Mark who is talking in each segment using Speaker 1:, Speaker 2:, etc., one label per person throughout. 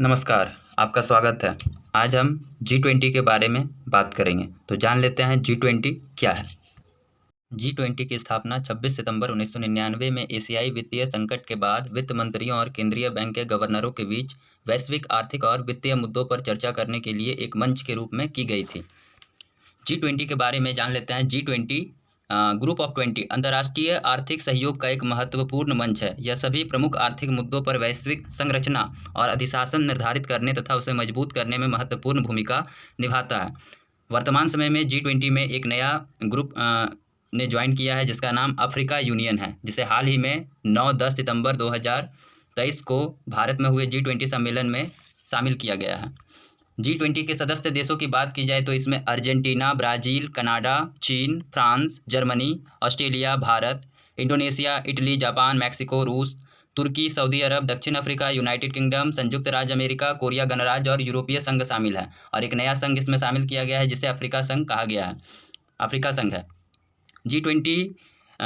Speaker 1: नमस्कार, आपका स्वागत है। आज हम G20 के बारे में बात करेंगे। तो जान लेते हैं G20 क्या है। G20 की स्थापना 26 सितंबर 1999 में एशियाई वित्तीय संकट के बाद वित्त मंत्रियों और केंद्रीय बैंक के गवर्नरों के बीच वैश्विक आर्थिक और वित्तीय मुद्दों पर चर्चा करने के लिए एक मंच के रूप में की गई थी। G20 के बारे में जान लेते हैं। G20 ग्रुप ऑफ 20 अंतर्राष्ट्रीय आर्थिक सहयोग का एक महत्वपूर्ण मंच है। यह सभी प्रमुख आर्थिक मुद्दों पर वैश्विक संरचना और अधिशासन निर्धारित करने तथा उसे मजबूत करने में महत्वपूर्ण भूमिका निभाता है। वर्तमान समय में G20 में एक नया ग्रुप ने ज्वाइन किया है जिसका नाम अफ्रीका यूनियन है, जिसे हाल ही में 9-10 सितंबर 2023 को भारत में हुए G20 सम्मेलन में शामिल किया गया है। G20 के सदस्य देशों की बात की जाए तो इसमें अर्जेंटीना, ब्राज़ील, कनाडा, चीन, France, Germany, Australia, Bharat, Indonesia, Italy, Japan, Mexico, रूस, तुर्की, सऊदी अरब, दक्षिण अफ्रीका, यूनाइटेड किंगडम, संयुक्त राज्य अमेरिका, कोरिया गणराज्य और यूरोपीय संघ शामिल है। और एक नया संघ इसमें शामिल किया गया है जिसे अफ्रीका संघ कहा गया है, अफ्रीका संघ है। G20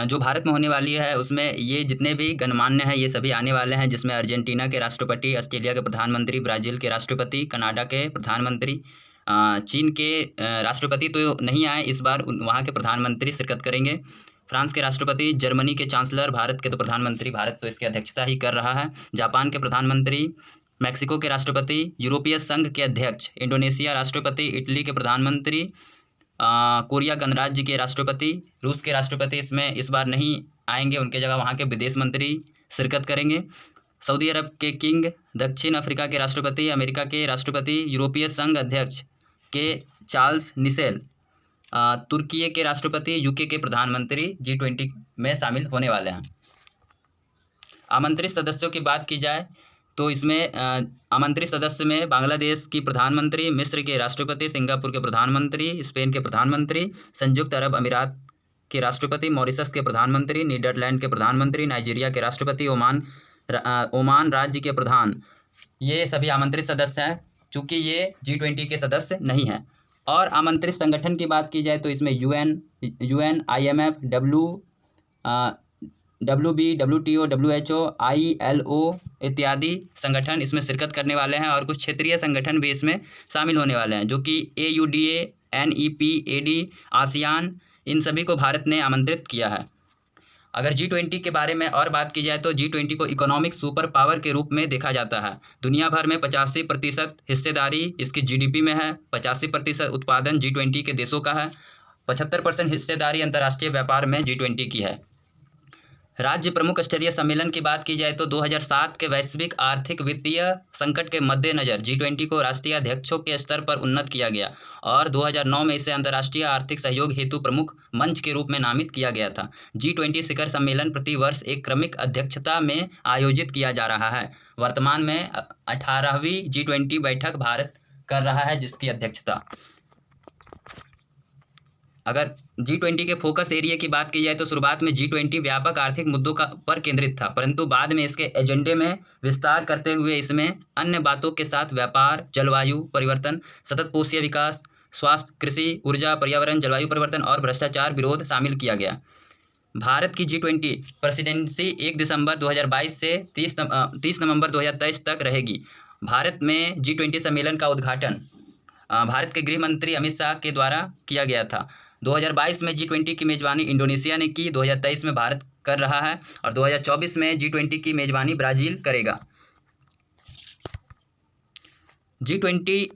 Speaker 1: जो भारत में होने वाली है उसमें ये जितने भी गणमान्य हैं ये सभी आने वाले हैं, जिसमें अर्जेंटीना के राष्ट्रपति, ऑस्ट्रेलिया के प्रधानमंत्री, ब्राज़ील के राष्ट्रपति, कनाडा के प्रधानमंत्री, चीन के राष्ट्रपति तो नहीं आए इस बार, वहाँ के प्रधानमंत्री शिरकत करेंगे, फ्रांस के राष्ट्रपति, जर्मनी के चांसलर, भारत के तो प्रधानमंत्री, भारत तो इसकी अध्यक्षता ही कर रहा है, जापान के प्रधानमंत्री, मैक्सिको के राष्ट्रपति, यूरोपीय संघ के अध्यक्ष, इंडोनेशिया राष्ट्रपति, इटली के प्रधानमंत्री, कोरिया गणराज्य के राष्ट्रपति, रूस के राष्ट्रपति इसमें इस बार नहीं आएंगे, उनके जगह वहाँ के विदेश मंत्री शिरकत करेंगे, सऊदी अरब के किंग, दक्षिण अफ्रीका के राष्ट्रपति, अमेरिका के राष्ट्रपति, यूरोपीय संघ अध्यक्ष के चार्ल्स मिशेल, तुर्की के राष्ट्रपति, यूके के प्रधानमंत्री G20 में शामिल होने वाले हैं। आमंत्रित सदस्यों की बात की जाए तो इसमें आमंत्रित सदस्य में बांग्लादेश की प्रधानमंत्री, मिस्र के राष्ट्रपति, सिंगापुर के प्रधानमंत्री, स्पेन के प्रधानमंत्री, संयुक्त अरब अमीरात के राष्ट्रपति, मॉरिशस के प्रधानमंत्री, नीदरलैंड के प्रधानमंत्री, नाइजीरिया के राष्ट्रपति, ओमान राज्य के प्रधान, ये सभी आमंत्रित सदस्य हैं, चूँकि ये G20 के सदस्य नहीं हैं। और आमंत्रित संगठन की बात की जाए तो इसमें UN, IMF, WB, WTO, WHO, ILO इत्यादि संगठन इसमें शिरकत करने वाले हैं और कुछ क्षेत्रीय संगठन भी इसमें शामिल होने वाले हैं, जो कि AUDA, NEP, AD, आसियान, इन सभी को भारत ने आमंत्रित किया है। अगर G20 के बारे में और बात की जाए तो G20 को इकोनॉमिक सुपर पावर के रूप में देखा जाता है। दुनिया भर में 85% हिस्सेदारी इसकी GDP में है, 85% उत्पादन G20 के देशों का है, 75% हिस्सेदारी अंतर्राष्ट्रीय व्यापार में G20 की है। राज्य प्रमुख स्तरीय सम्मेलन की बात की जाए तो 2007 के वैश्विक आर्थिक वित्तीय संकट के मद्देनज़र G20 को राष्ट्रीय अध्यक्षों के स्तर पर उन्नत किया गया और 2009 में इसे अंतर्राष्ट्रीय आर्थिक सहयोग हेतु प्रमुख मंच के रूप में नामित किया गया था। G20 शिखर सम्मेलन प्रतिवर्ष एक क्रमिक अध्यक्षता में आयोजित किया जा रहा है। वर्तमान में 18वीं G20 बैठक भारत कर रहा है, जिसकी अध्यक्षता। अगर G20 के फोकस एरिया की बात की जाए तो शुरुआत में G20 व्यापक आर्थिक मुद्दों पर केंद्रित था, परंतु बाद में इसके एजेंडे में विस्तार करते हुए इसमें अन्य बातों के साथ व्यापार, जलवायु परिवर्तन, सतत पोषीय विकास, स्वास्थ्य, कृषि, ऊर्जा, पर्यावरण, जलवायु परिवर्तन और भ्रष्टाचार विरोध शामिल किया गया। भारत की G20 प्रेसिडेंसी 1 दिसंबर 2022 से 30 नवंबर 2023 तक रहेगी। भारत में G20 सम्मेलन का उद्घाटन भारत के गृह मंत्री अमित शाह के द्वारा किया गया था। 2022 में G20 की मेज़बानी इंडोनेशिया ने की, 2023 में भारत कर रहा है और 2024 में G20 की मेज़बानी ब्राज़ील करेगा। G20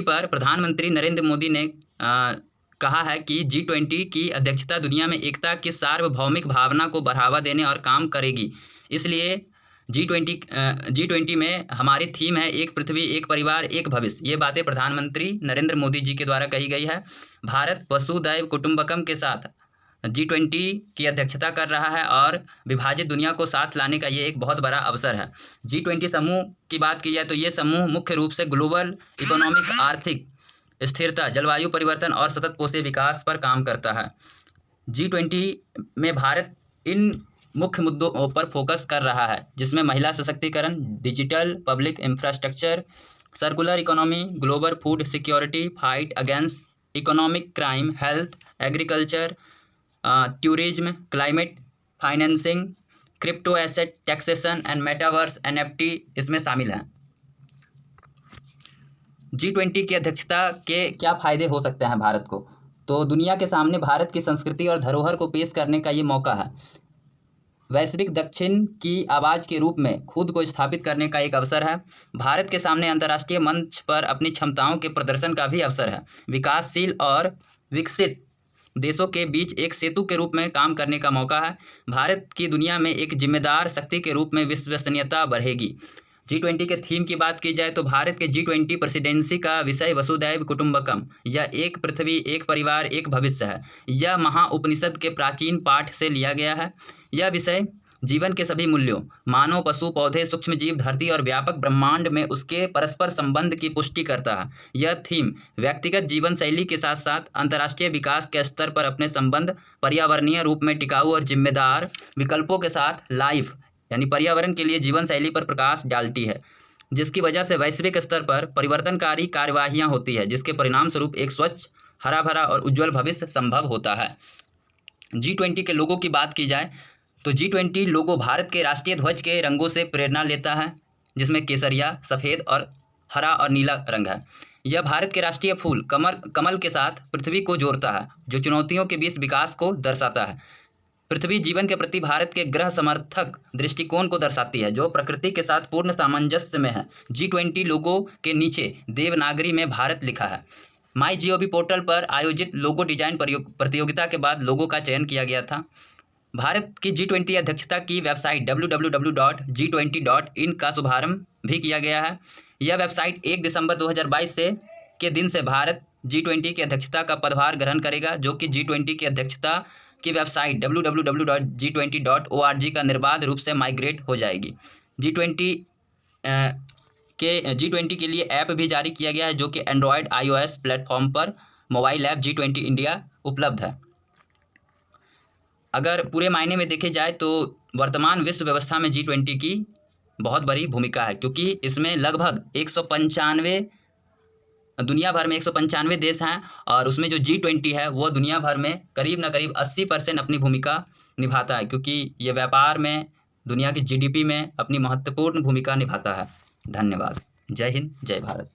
Speaker 1: पर प्रधानमंत्री नरेंद्र मोदी ने कहा है कि G20 की अध्यक्षता दुनिया में एकता की सार्वभौमिक भावना को बढ़ावा देने और काम करेगी। इसलिए G20 में हमारी थीम है एक पृथ्वी, एक परिवार, एक भविष्य। ये बातें प्रधानमंत्री नरेंद्र मोदी जी के द्वारा कही गई है। भारत वसुधैव कुटुंबकम के साथ G20 की अध्यक्षता कर रहा है और विभाजित दुनिया को साथ लाने का ये एक बहुत बड़ा अवसर है। G20 समूह की बात की जाए तो ये समूह मुख्य रूप से ग्लोबल इकोनॉमिक, आर्थिक स्थिरता, जलवायु परिवर्तन और सतत पोषीय विकास पर काम करता है। G20 में भारत इन मुख्य मुद्दों पर फोकस कर रहा है, जिसमें महिला सशक्तिकरण, digital public infrastructure, circular economy, global food security, fight against economic crime, health, agriculture, tourism, climate financing, crypto asset, taxation and metaverse, NFT इसमें शामिल हैं। G20 की अध्यक्षता के क्या फायदे हो सकते हैं भारत को? तो दुनिया के सामने भारत की संस्कृति और धरोहर को पेश करने का ये मौका है। वैश्विक दक्षिण की आवाज़ के रूप में खुद को स्थापित करने का एक अवसर है। भारत के सामने अंतर्राष्ट्रीय मंच पर अपनी क्षमताओं के प्रदर्शन का भी अवसर है। विकासशील और विकसित देशों के बीच एक सेतु के रूप में काम करने का मौका है। भारत की दुनिया में एक जिम्मेदार शक्ति के रूप में विश्वसनीयता बढ़ेगी। G20 के थीम की बात की जाए तो भारत के G20 प्रेसिडेंसी का विषय वसुधैव कुटुंबकम, यह एक पृथ्वी, एक परिवार, एक भविष्य है। यह महाउपनिषद के प्राचीन पाठ से लिया गया है। यह विषय जीवन के सभी मूल्यों, मानव, पशु, पौधे, सूक्ष्म जीव, धरती और व्यापक ब्रह्मांड में उसके परस्पर संबंध की पुष्टि करता है। यह थीम व्यक्तिगत जीवन शैली के साथ साथ अंतर्राष्ट्रीय विकास के स्तर पर अपने संबंध पर्यावरणीय रूप में टिकाऊ और जिम्मेदार विकल्पों के साथ लाइफ यानी पर्यावरण के लिए जीवन शैली पर प्रकाश डालती है, जिसकी वजह से वैश्विक स्तर पर परिवर्तनकारी कार्यवाहियाँ होती है, जिसके परिणाम स्वरूप एक स्वच्छ, हरा भरा और उज्ज्वल भविष्य संभव होता है। G20 के लोगों की बात की जाए तो G20 लोगो भारत के राष्ट्रीय ध्वज के रंगों से प्रेरणा लेता है, जिसमें केसरिया, सफ़ेद और हरा और नीला रंग है। यह भारत के राष्ट्रीय फूल कमल के साथ पृथ्वी को जोड़ता है, जो चुनौतियों के बीच विकास को दर्शाता है। पृथ्वी जीवन के प्रति भारत के ग्रह समर्थक दृष्टिकोण को दर्शाती है, जो प्रकृति के साथ पूर्ण सामंजस्य में है। G20 लोगो के नीचे देवनागरी में भारत लिखा है। MyGov पोर्टल पर आयोजित लोगो डिजाइन प्रतियोगिता के बाद लोगो का चयन किया गया था। भारत की G20 अध्यक्षता की वेबसाइट www.g20.in का शुभारंभ भी किया गया है। यह वेबसाइट 1 दिसंबर 2022 के दिन से भारत G20 की अध्यक्षता का पदभार ग्रहण करेगा, जो कि G20 की अध्यक्षता की वेबसाइट www.g20.org का निर्बाध रूप से माइग्रेट हो जाएगी। G20 के लिए ऐप भी जारी किया गया है, जो कि एंड्रॉयड iOS प्लेटफॉर्म पर मोबाइल ऐप G20 इंडिया उपलब्ध है। अगर पूरे मायने में देखे जाए तो वर्तमान विश्व व्यवस्था में G20 की बहुत बड़ी भूमिका है, क्योंकि इसमें लगभग 195 दुनिया भर में 195 देश हैं और उसमें जो G20 है वो दुनिया भर में करीब ना करीब 80% अपनी भूमिका निभाता है, क्योंकि ये व्यापार में दुनिया की GDP में अपनी महत्वपूर्ण भूमिका निभाता है। धन्यवाद। जय हिंद, जय भारत।